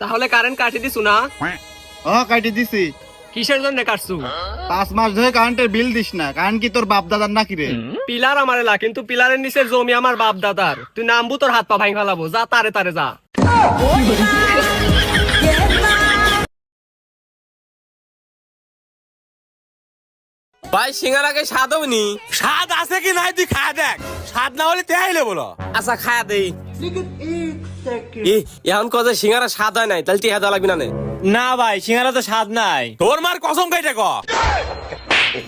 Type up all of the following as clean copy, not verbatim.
তাহলে কারেন্ট কাটি দিছু না? কাটি দিছি। কিসের জন্য কাটছু? 5 মাস ধরে কারেন্টের বিল দিস না। কারেন্ট কি তোর বাপ দাদার নাকি রে? পিলার আমার এলা, কিন্তু পিলারের নিচের জমি আমার বাপ দাদার। তুই নামবু, তোর হাত পা ভাঙ ফেলাবো। যা তারে তারে যা। ভাই সিঙ্গারাকে স্বাদ হবনি? স্বাদ আছে কি নাই তুই খায় দেখ, স্বাদ না হলে তেহাইলে বলো। আচ্ছা খায়া দেই। এখন কজে সিঙ্গারা স্বাদ হয় নাই, তাহলে টিহা দেওয়া লাগবে না নে? না ভাই সিঙ্গারা তো স্বাদ নাই। তোর মার কসম কাইটা ক,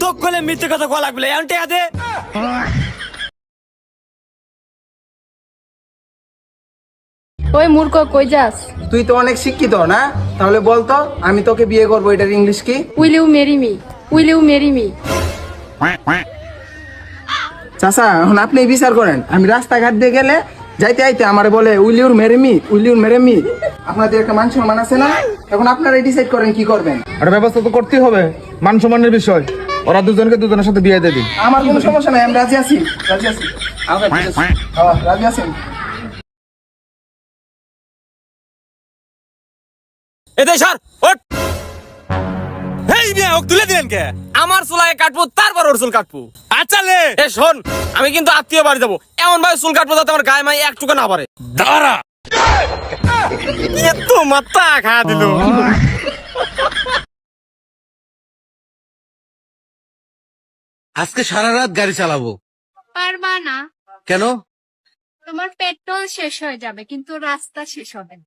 তোক কলে মিথ্যে কথা কয়া লাগবে। এখন টেহা দে। ওই মূর্খ, কই যাস? তুই তো অনেক শিক্ষিত না, তাহলে বলতো আমি তোকে বিয়ে করবো, এটার ইংলিশ কি? Will you marry me? Will you marry me? চাচা এখন আপনি বিচার করেন। আমি রাস্তাঘাট দিয়ে গেলে যাইতে আইতে আমার বলে উইল ইউর মেরে মি, উইল ইউর মেরে মি। আপনাদের একটা মান সম্মান আছে না? এখন আপনারাই ডিসাইড করেন কি করবেন। একটা ব্যবস্থা তো করতেই হবে, মান সম্মানের বিষয়। ওরা দুজনকে দুজনের সাথে বিয়ে দিয়ে দিন। আমার কোনো সমস্যা নাই, আমি রাজি আছি, রাজি আছি। রাজি আছেন? এতে সর ওঠ। এই মিয়া ওক তুলে দিলেন কে? আমার চুলায় কাটবো, তারপর ওর চুল কাটবো। আচ্ছা লে এ শোন, আমি কিন্তু আত্মীয় বাড়ি যাবো, এমন ভাবে চুল কাটবো যাতে আমার গায়ে মাই একটুকু না পারে। দাঁড়া। এত মাথা খা দিল। আজকে সারা রাত গাড়ি চালাবো। পারবা না। কেন? তোমার পেট্রোল শেষ হয়ে যাবে, কিন্তু রাস্তা শেষ হবে না।